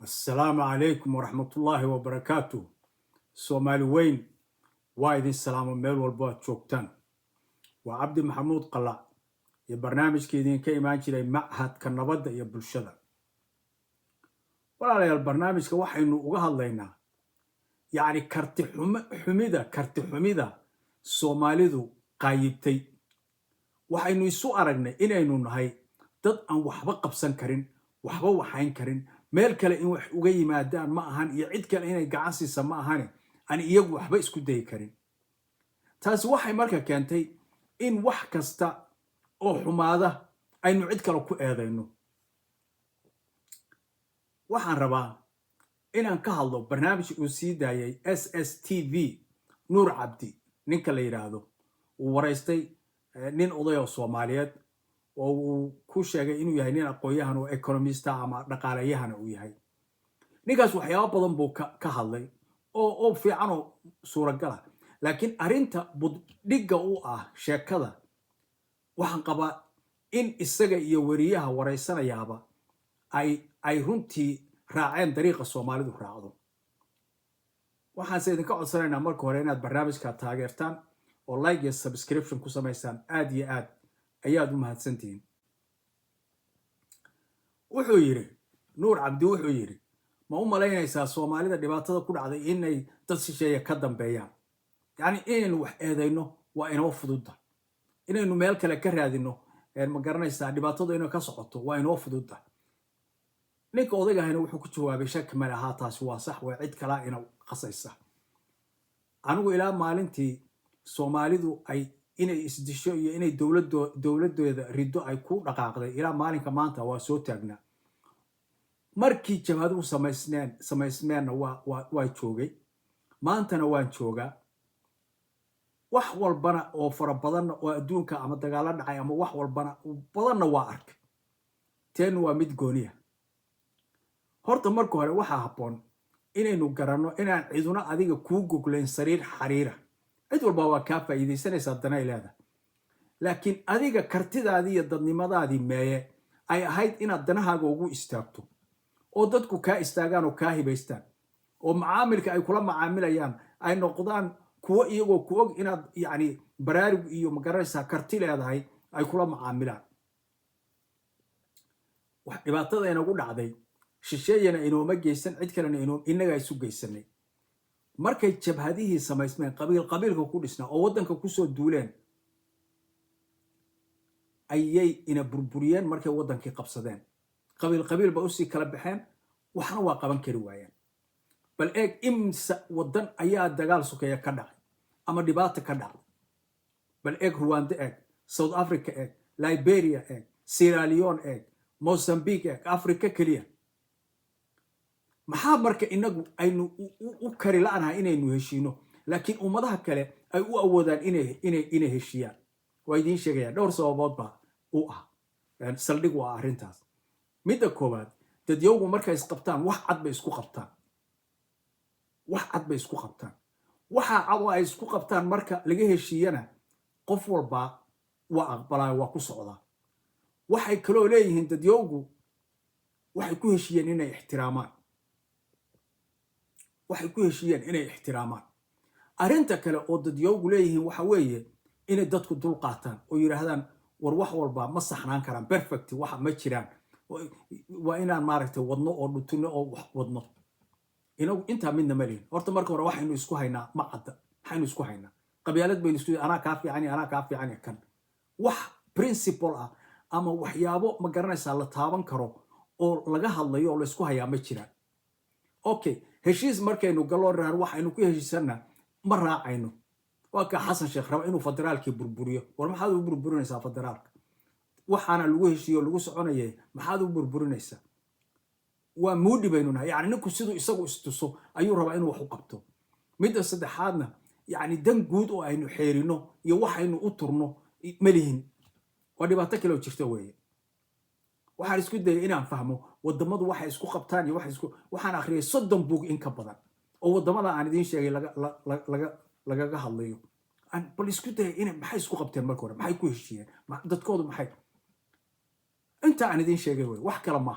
السلام عليكم ورحمة الله وبركاته. سومالي وين وايدين السلام ميل والبوات شوكتان وعبد محمود قلع يا برنامج كيدين كيمان جيري معهد كنبدا يا بلشدا ولا البرنامج waxa aynu uga hadlaynaa yani karti xumida Soomaalidu qaayibtay waxaynu isu aragnay inaynu nahay dad aan waxba qabsan karin waxba waxayn karin meel kale in wax uga yimaadaan ma ahan iyo cid kale inay gacan siisa ma ahan aan iyagu waxba isku day karin taasi waxay marka keentay in wax kasta oo xumaada aynu cid kale ku eedayno waxaan rabaa inaan ka hadlo barnaamij uu sii daayay SSTV Nuur Cabdi ninka la yiraahdo uu wareystay nin oday oo Soomaaliyeed oo uu ku sheegay inuu yahay nin aqoonyahan oo economist ama dhaqaalayahan uu yahay ninkaas waxyaabo badan buu ka hadlay oo fiican oo suuragal ah laakiin arinta budhiga u ah sheekada waxaan qabaa in isaga iyo wariyaha wareysanayaaba ay runtii raaceen dariiqa Soomaalidu raacdo waxaan se idinka codsanaynaa marka hore inaad barnaamijka taageertaan oo like iyo subscription ku samaysaan aad iyo aad ayaad u mahadsantihiin wuxuu yiri Nuur Cabdi wuxuu yiri ma u malaynaysaa Soomaalida dhibaatada ku dhacday inay dad shisheeye ka dambeeyaan yani inaynu wax eedayno waa inoo fududa inaynu meel kale ka raadino ma garanaysaa dhibaatada inay ka socoto waa inoo fududa ninka odagahayna wuxuu ku jawaabay shak ma laha taasi waa sax waa cid kala ina qasaysa anigu ilaa maalintii Soomaalidu ay inay isdisho iyo inay dawladooda rido ay ku dhaqaaqday ilaa maalinka maanta waa soo taagnaa markii jabhadu samaysmeenna waa joogay maantana waan joogaa wax walbana oo fara badan oo adduunka ama dagaal dhacay ama wax walbana badanna waa arkay teen waa mid gooniya horta marka hore waxa habboon inaynu garanno inaan ciduna adiga ku gogleen sariir xariira cid walba waa ka faa'iideysanaysaa dana ilaada laakiin adiga kartidaadii iyo dadnimadaadii meeye ay ahayd inaad danahaaga ugu istaagto oo dadku ka istaagaan oo ka hibaystaan oo macaamilka ay kula macaamilayaan ay noqdaan kuwa iyagoo ku og inaad yani baraarug iyo magaranaysaa karti leedahay ay kula macaamilaan wax dhibaatada inagu dhacday shisheeyana inooma geysan cid kalena inaga isu geysanay markay jabhadihii samaysmeen qabiilka ku dhisnaa oo wadanka ku soo duuleen ayay ina burburiyeen markay wadankii qabsadeen qabiil ba u sii kala baxeen waxna waa qaban kari waayeen bal eeg imsa wadan ayaa dagaal sukeeya ka dhacay ama dhibaato ka dhacay bal eeg Rwanda eeg South Africa eeg Liberia eeg Sierra Leone eeg Mozambique eeg Africa kaliya maxaa marka inagu aynu u kari la'anahay inaynu heshiino laakiin ummadaha kale ay u awoodaan inay heshiyaan waa idin sheegaya dhowr sababood baa u ah saldhig waa arintaas midda koowaad dadyogu markay isqabtaan wax cad bay isku qabtaan waxa cad ay isku qabtaan marka laga heshiiyana qof walba waa aqbalay waa ku socdaa waxay kale leeyihiin dadyogu waxay ku heshiiyeen inay ixtiraamaan arinta kale oo dadyogu leeyihiin waxa weeye inay dadku dul qaataan oo yiraahdaan war wax walba ma saxnaan karaan perfect waxa ma jiraan waa inaan maaragtay wadno oo dhutino oo wax wadno inagu inta midna ma leeyin horta marka hore waxaynu isku haynaa ma cadda waxaynu isku haynaa qabyaalad baynu isku ana ka fiican kan wax principle ah ama waxyaabo ma garanaysaa la taaban karo oo laga hadlayo oo la isku hayaa ma jiraan okay heshiis markaynu galo raar waxaynu ku heshiisanaa ma raacayno waa ka Xasan Sheekh raba inuu federaalkii burburiyo war maxaad u burburinaysaa federaalka waxaana lagu heshiiyo lagu soconayay maxaad u burburinaysaa waa moodi baynu nahay yani ninku sidoo isagu istuso ayuu rabaa inuu wax u qabto midda saddexaadna yani dan guud oo aynu xeerino iyo waxaynu u turno malihin waa dhibaato kale oo jirta weeye waxaan isku dayay inaan fahmo wadamadu waxay isku qabtaan iyo waxaan akhriyay 30 buug in ka badan oo wadamada aan idin sheegay lagaga hadlayo bal isku dayay inay maxay isku qabteen marka hore maxay ku heshiiyeen dadkoodu maxay inta aan idin sheegay way wax kala ma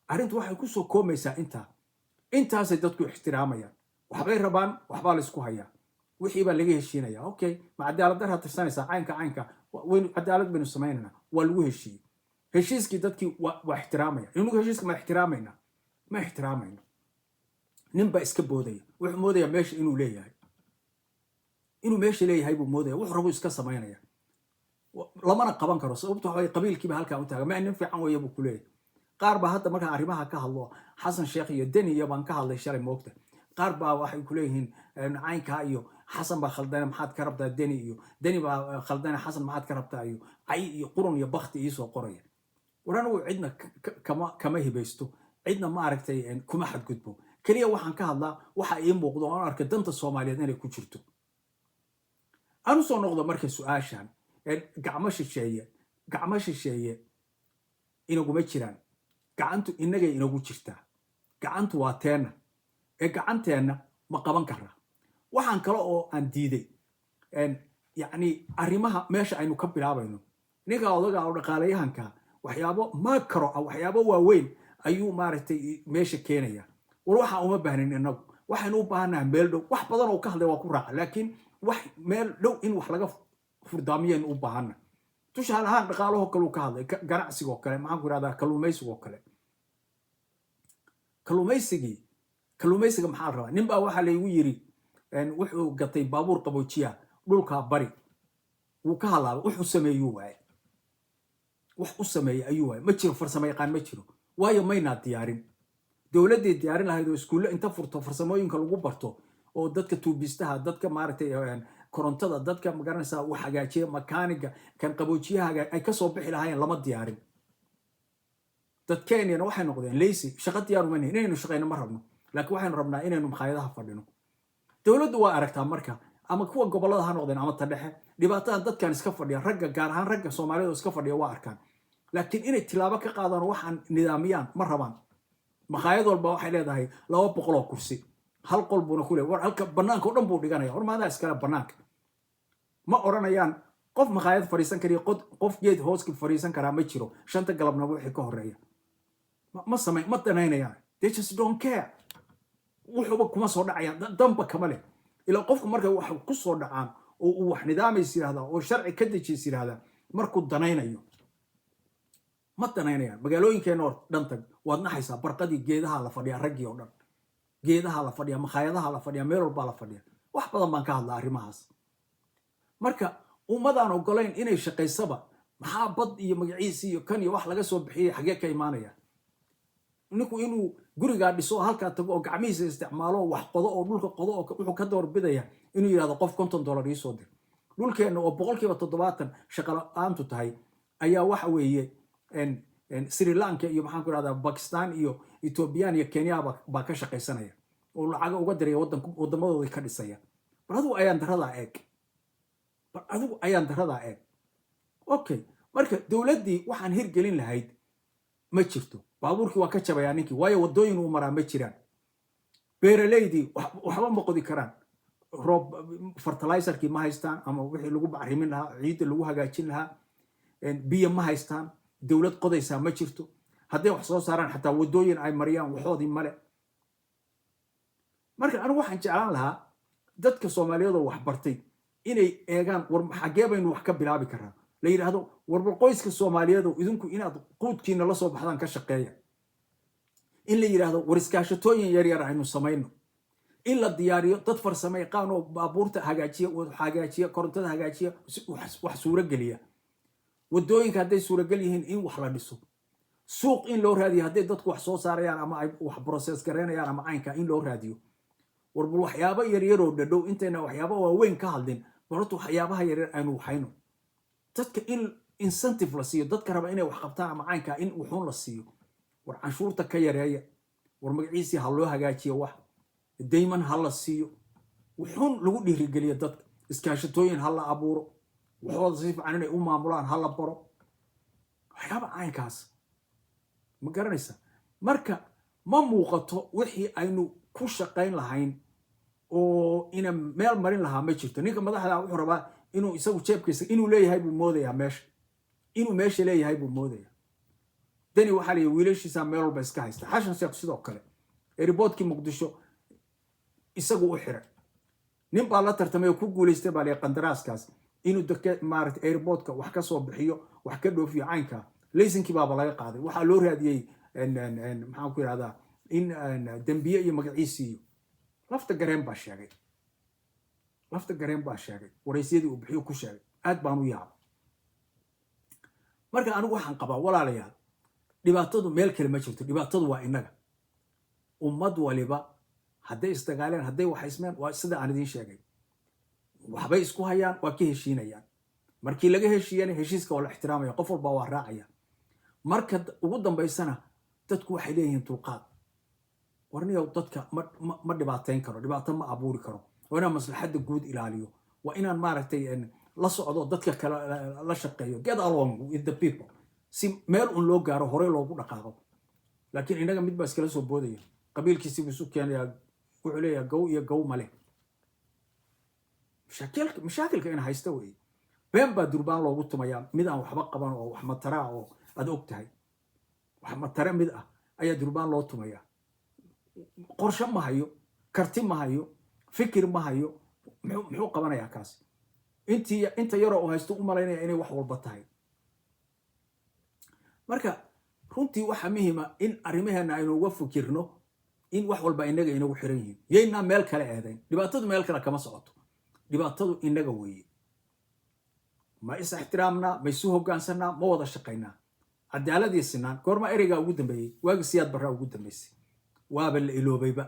arrintu waxay ku soo koomaysaa intaasay dadku ixtiraamayaan waxbay rabaan waxbaa la isku hayaa wixii baa laga heshiinaya okay ma cadaalad darra tirsanaysaa caynka waynu cadaalad baynu samaynayna waa lagu heshiiyey heshiiskii dadkii waa ixtiraamaya inugu heshiiska ma ixtiraamayno nin baa iska boodaya wuxuu moodaya meesha inuu leeyahay buu moodaya wuxuu rabu iska samaynaya lamana qaban karo sababtu waxa qabiilkiiba halkaa u taaga ma nin fiican weeye buu ku leeyahay qaar baa hadda markaan arrimaha ka hadlo xasan sheekh iyo deni iyo baan ka hadlay shalay moogta qaar baa waxay ku leeyihiin caynkaa iyo xasan baa khaldana maxaad ka rabtaa deni baa khaldana xasan maxaad ka rabtaa iyo cay iyo qurun iyo bakti iisoo qoraya war anigu cidna kama hibaysto cidna ma aragtay kuma xadgudbo keliya waxaan ka hadlaa waxa ii muuqdo oon arkay danta soomaaliyeed inay ku jirto aan usoo noqdo marka su-aashan gacmo shisheeye inaguma jiraan gacantu inagay inagu jirtaa gacantu waa teenna gacanteenna ma qaban karaa waxaan kale oo aan diiday yacni arrimaha meesha aynu ka bilaabayno ninka odaga oo dhaqaalayahanka waxyaabo macro ah waxyaabo waaweyn ayuu maaragtay meesha keenaya war waxa uma baahnin inagu waxaynu u baahanahay meel dhow wax badan oo ka hadlay waa ku raaca laakiin wax meel dhow in wax laga furdaamiyaynu u baahana tusaale ahaan dhaqaalahoo kale uu ka hadlay ganacsigoo kale maxaan ku ihahdaa kalluumaysigoo kale kalluumaysiga maxaa la rabaa nin baa waxaa laygu yiri wuxuu gatay baabuur qaboojiya dhulkaa bari wuu ka halaabay wax u sameeyey ayuu waaye ma jiro farsamo yaqaan ma jiro waayo maynaa diyaarin dowladdii diyaarin lahayd oo iskuulle inta furto farsamooyinka lagu barto oo dadka tuubistaha dadka maaragtay korontada dadka magaranaysaa wax hagaajiya makaaniga kan qaboojiyaha ay kasoo bixi lahaayeen lama diyaarin dadkeenina waxay noqdeen lazy shaqo diyaar uma nihin inaynu shaqayno ma rabno laakiin waxaynu rabnaa inaynu makhaayadaha fadhino dowladdu waa aragtaa marka ama kuwa gobollada ha noqdeen ama ta dhexe dhibaatadan dadkan iska fadhiya ragga gaar ahaan ragga soomaalida iska fadhiya waa arkaan laakiin inay tilaabo ka qaadaan waxaan nidaamiyaan ma rabaan makhaayad walba waxay leedahay 200 oo kursi hal qol buuna ku leeyahay war halka banaanka oo dhan buu dhiganaya war maadaa iskala banaanka ma oranayaan qof makhaayad fariisan kariya qof geed hooski fariisan karaa ma jiro shanta galabnaba wixii ka horeeya ma danaynayaan they just don't care wuxuuba kuma soo dhacayaan damba kama leh ilaa qofku markay wax ku soo dhacaan oo uu wax nidaamays yiraahdaa oo sharci ka dejiis yiraahdaa markuu danaynayo ma danaynayaan magaalooyinkeena oo dhan tag waad naxaysaa barqadii geedaha la fadhiya raggii oo dhan geedaha la fadhiya makhaayadaha la fadhiya meel walba la fadhiya wax badan baan ka hadlaa arrimahaas marka ummadaan ogolayn inay shaqaysaba maxaa bad iyo magaciisi iyo kan iyo wax laga soo bixiyay xagee ka imaanaya ninku inuu gurigaa dhiso halkaa tago oo gacmihiisa isticmaalo wax qodo oo dhulka qodo oo wuxuu ka doorbidaya inuu yidhahdo qof $50 ii soo dir dhulkeenna oo 70% shaqo la'aantu tahay ayaa waxa weeye Sri Lanka iyo maxaan ku ihahdaa Pakistan iyo Ethiopian iyo Kenya baa ka shaqaysanaya oo lacaga uga diraya waddamadooda ka dhisaya bal adigu ayaan daradaa eeg okay marka dowladdii waxaan hirgelin lahayd ma jirto baabuurkii waa ka jabayaa ninkii waayo waddooyin uu maraa ma jiraan beeraleydii waxba ma qodi karaan roob fertilizerkii ma haystaan ama wixii lagu bacrimin lahaa ciidda lagu hagaajin lahaa biyo ma haystaan dowlad qodaysaa ma jirto hadday wax soo saaraan xataa waddooyin ay mariyaan waxoodii male marka anigu waxaan jeclaan lahaa dadka Soomaaliyeed oo wax bartay inay eegaan war xagee baynu wax ka bilaabi karaa la yiraahdo warba qoyska Soomaaliyeed oo idinku inaad quudkiina la soo baxdaan ka shaqeeya in la yiraahdo war iskaashatooyin yar aynu samayno in la diyaariyo dad farsamo yaqaan oo baabuurta hagaajiya korontada hagaajiya wax suura geliya waddooyinka hadday suuragal yihiin in wax la dhiso suuq in loo raadiyo hadday dadku wax soo saarayaan ama ay wax process gareynayaan ama caynka in loo raadiyo warbal waxyaabo yaryar oo dhadhow intayna waxyaabo waaweyn ka hadlin baratu waxyaabaha yaryar aynu waxayno dadka in incentive la siiyo dadka raba inay wax qabtaan ama caynka in wuxuun la siiyo war canshuurta ka yareeya war magaciisi ha loo hagaajiyo wax dayman ha la siiyo wuxuun lagu dhiirigeliyo dadka iskaashatooyin ha la abuuro waxooda si fiican inay u maamulaan ha la baro waxyaaba caynkaas ma garanaysa marka ma muuqato wixii aynu ku shaqayn lahayn oo ina meel marin lahaa ma jirto ninka madaxda wuxuu rabaa inuu isagu jeebkiisa inuu leeyahay buu moodayaa meesha inuu meesha leeyahay buu moodayaa dani waxaa la yidhi wiilashiisaa meel walba iska haysta xashan sheekh sidoo kale airportkii muqdisho isagu u xiray nin baa la tartamay oo ku guulaystay baa la qandaraaskaas inuu dadka maaragtay airportka wax ka soo bixiyo wax ka dhoofiyo caynka laysinkii baaba laga qaaday waxaa loo raadiyey maxaan ku yidhahdaa in dembiye iyo magaciisiiyo lafta gareen baa sheegay waraysyadii uu bixiyo ku sheegay aad baan u yaabay marka anigu waxaan qabaa walaalayaal dhibaatadu meel kale ma jirto dhibaatadu waa innaga ummad waliba hadday isdagaaleen hadday wax ismeen waa sida aan idiin sheegay waxbay isku hayaan waa ka heshiinayaan markii laga heshiiyana heshiiska waa la ixtiraamaya qof walba waa raacaya marka ugu dambaysana dadku waxay leeyihiin dulqaad warniyow dadka ma dhibaateyn karo dhibaato ma abuuri karo waa inaan maslaxadda guud ilaaliyo waa inaan maaragtay la socdo dadka kale la shaqeeyo get along with the people si meel un loo gaaro horey loogu dhaqaaqo laakiin innaga mid baa iskala soo boodaya qabiilkiisi buu isu keenayaa wuxuu leeyahay gow iyo gow male mashaakilka in haysta wey been baa durbaan loogu tumayaa mid aan waxba qaban oo wax mataraa oo aad og tahay wax matare mid ah ayaa durbaan loo tumayaa qorshe ma hayo karti ma hayo fikir ma hayo muxuu qabanayaa kaas inta yaroo uu haysto u malaynaya inay wax walba tahay marka runtii waxa muhiima in arrimaheena aynu uga fikirno in wax walba inaga inagu xiran yihiin yaynaa meel kale eedayn dhibaatadu meel kale kama socoto dhibaatadu inaga weeye ma is ixtiraamnaa ma isu hoggaansanaa ma wada shaqaynaa cadaaladii sinaan goorma ereygaa ugu dambeeyey waagi siyaad barraa ugu dambaysay waaba la iloobayba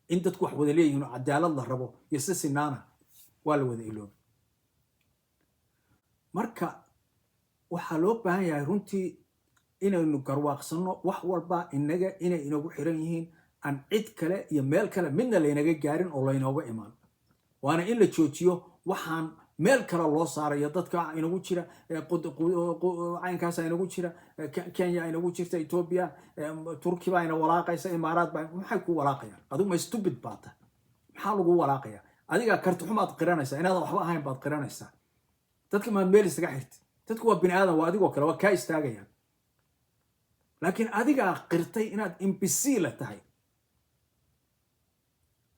in dadku wax wada leeyihiin oo cadaalad la rabo iyo si sinaana waa la wada iloobay marka waxaa loo baahan yahay runtii inaynu garwaaqsanno wax walba inaga inay inagu xiran yihiin aan cid kale iyo meel kale midna laynaga gaarin oo laynooga imaan waana in la joojiyo waxaan meel kale loo saarayo dadka inagu jira caynkaas inagu jira Kenya inagu jirta Ethiopia Turki baa ina walaaqaysa Imaaraad baa maxay ku walaaqayaan adigu ma stupid baata maxaa lagu walaaqaya adiga karti xumaad qiranaysa inaad waxba ahayn baad qiranaysa dadka ma meel isaga xirtay dadku waa bini aadan waa adigoo kale waa ka istaagayaan laakiin adiga qirtay inaad imbecile tahay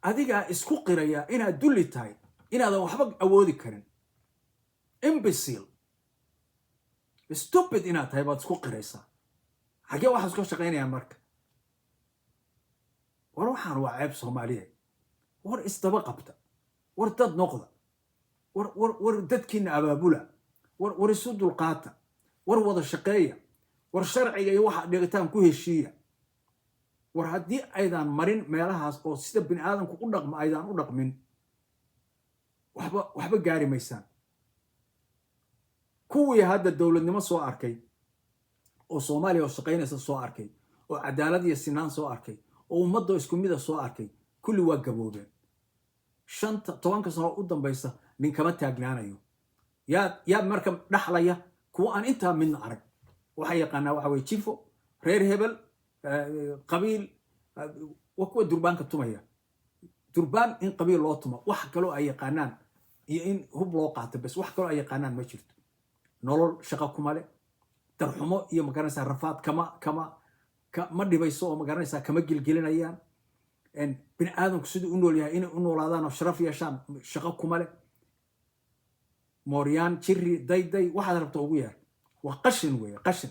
adiga isku qiraya inaad dulli tahay inaadan waxba awoodi karin imbecile stupid inaad tahay baad isku qiraysaa xagee waxaad iska shaqaynayaan marka war waxaan waa ceeb Soomaaliyeed war isdaba qabta war dad noqda war dadkiina abaabula war isu dulqaata war wada shaqeeya war sharciga iyo waxa dhigitaan ku heshiiya war haddii aydan marin meelahaas oo sida bini aadamku u dhaqmo aydan u dhaqmin waxba gaari maysaan kuwii hadda dowladnimo soo arkay oo Soomaaliya oo shaqaynaysa soo arkay oo cadaalad iyo sinaan soo arkay oo ummadda isku mid ah soo arkay kulli waa gaboobeen 10 sano u dambaysa nin kama taagnaanayo yaa marka dhaxlaya kuwa aan intaa midna arag waxa yaqaanaa waxa way jifo reer hebel qabiil kuwa durbaanka tumaya durbaan in qabiil loo tumo wax kale ay yaqaanaan iyo in hub loo qaato bas wax kale ay yaqaanaan ma jirto nolol shaqo kuma leh darxumo iyo magaranaysa rafaad ma dhibayso oo magaranaysa kama gilgilinayaan bini aadamku siduu u nool yahay inay u noolaadaan oo sharaf yeeshaan shaqo kuma leh mooryaan jirri dayday waxaad rabto ugu yeer waa qashin weeye qashin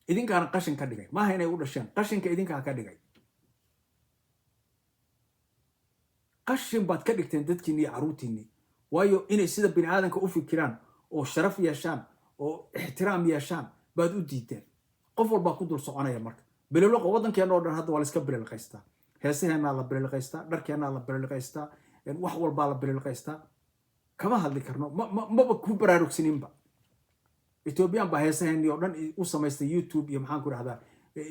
idinkaana qashin ka dhigay maaha inay u dhasheen qashinka idinkaa ka dhigay qashin baad ka dhigteen dadkiinni iyo carruurtiinni waayo inay sida bini aadanka u fikiraan oo sharaf yeeshaan oo ixtiraam yeeshaan baad u diideen qof walbaa ku dul soconaya marka bililiqo waddankeena oo dhan hadda waa la iska bililiqaystaa heesaheennaa la bililiqaystaa dharkeennaa la bililiqaystaa wax walbaa la bililiqaystaa kama hadli karno maba ku baraarugsaninba Ethiopian baa heesaheenii oo dhan u samaystay YouTube iyo maxaan ku rahdaa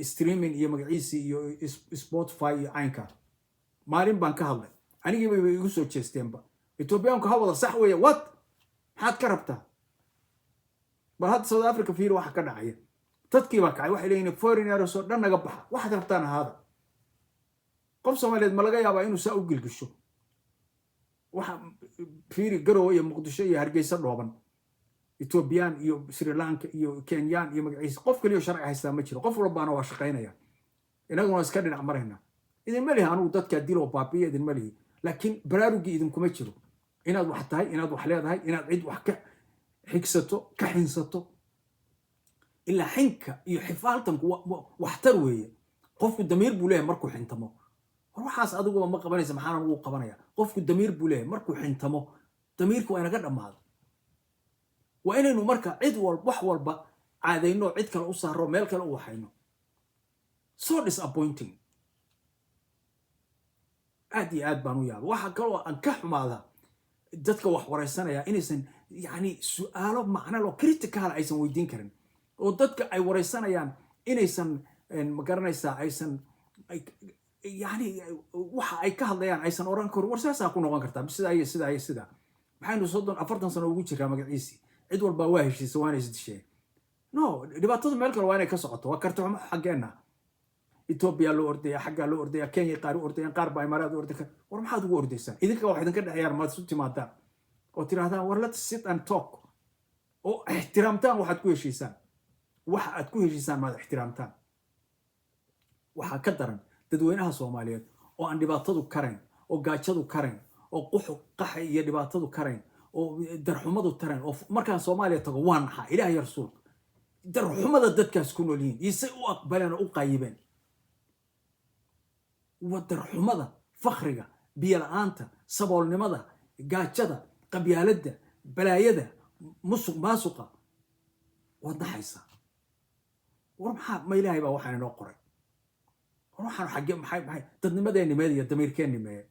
streaming iyo magaciisi iyo Spotify iyo caynka maalin baan ka hadlay anigii bay igu soo jeesteenba Ethiopianku ha wada sax weeye what maxaad ka rabtaa bal hadda South Africa fiir waxa ka dhacaya dadkii baa kacay waxay leeyihiin foreigners oo dhan naga baxa waxaad rabtaan ahaada qof Soomaaliyeed ma laga yaabaa inuu saa u gilgisho waxa fiiri Garowe iyo Muqdisho iyo Hargeysa dhooban ethoobiyan iyo sri lanka iyo kenyaan iyo magaciisa qof kaliyo sharci haystaa ma jiro qof walbaana waa shaqaynaya inaguna iska dhinac marayna idinma lihi anugu dadkaa diloo baabiya idinma lihi laakiin baraarugii idinkuma jiro inaad wax tahay inaad wax leedahay inaad cid wax ka xigsato ka xinsato ilaa xinka iyo xifaaltanku waxtar weeye qofku damiir buu leeyahay markuu xintamo waxaas adiguba ma qabanaysa maxaan ugu qabanaya qofku damiir buu leeyahay markuu xintamo damiirku waa inaga dhammaado waa inaynu marka cid walba wax walba caadayno cid kale u saaro meel kale u waxayno so disappointing aad iyo aad baan u yaaba waxa kaloo aan ka xumaadaa dadka wax waraysanaya inaysan yani su'aalo macno loo critical aysan weydiin karin oo dadka ay waraysanayaan inaysan ma garanaysaa aysan yani waxa ay ka hadlayaan aysan oran karin war saasaa ku noqon kartaa sidaa iyo sidaa iyo sidaa maxaynu 40 sano ugu jiraa magaciisii cid walba waa heshiisa waana isdisheen no dhibaatada meel kale waa inay ka socoto waa karti xumo xaggeena Ethiopia loo ordaya xagga loo ordaya Kenya qaar u ordayaan qaar baa imaaraad u ordayaan war maxaad ugu ordaysaan idinka wax idinka dhaxayaan ma isu timaadaan oo tiraahdaan war let's sit and talk oo ixtiraamtaan waxaad ku heshiisaan waxa aad ku heshiisaan ma ixtiraamtaan waxa ka daran dadweynaha Soomaaliyeed oo aan dhibaatadu karayn oo gaajadu karayn oo qaxay iyo dhibaatadu karayn oo darxumadu taran oo markaan Soomaaliya tago waan naxaa ilaahay rasuul darxumada dadkaas ku noolyihiin isay u aqbaleen oo u qaayibeen wadarxumada fakhriga biyo la'aanta saboolnimada gaajada qabyaaladda balaayada musuq maasuqa wadaxaysa war maxaa ma ilaahay baa waxaan inoo qoray war waxaan xagge maxay dadnimadeena meediya damiirkeena meey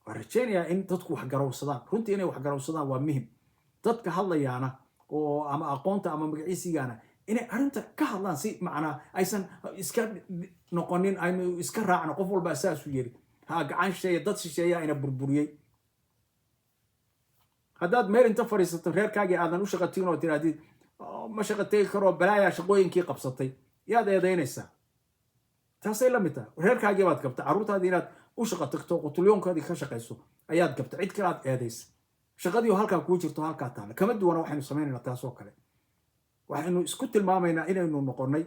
warjeeniya in dadku wax garawsadaan runtii inay wax garawsadaan waa muhiim dadka hadlayaana oo ama aqoonta ama magaciisigaana inay arinta ka hadlaan si macna aysan iska noqonin aynu iska raacno qof walba asaas u yiri ha gacan shay dad shisheeya ina burburiyay hadaad meel inta fariisato reerkaaga aadan u shaqatiin oo tiraadid ma shaqatay karo balaaya shaqooyinkii qabsatay yaad eedeynaysaa taasay la mid tahay reerkaaga baad qabta caruurtaadii inaad u shaqatagto qutulyoonkaadii ka shaqayso ayaad qabta cid kale aad eedaysa shaqadii halka ku jirto halka taala kama duwana waxaynu sameeynaa taas oo kale waxaynu isku tilmaamaynaa inaynu noqonay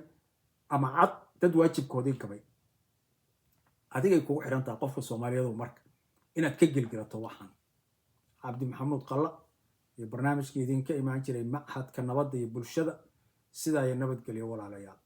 ama cad dad waajibkoodii qabay adigay kugu xirantaa qofka Soomaaliyeed marka inaad ka gelgelato waxaan Cabdi Maxamuud Qalla iyo barnaamijkii idinka imaan jiray Machadka Nabadda iyo Bulshada sidaa ay nabad galiyo walaalayaal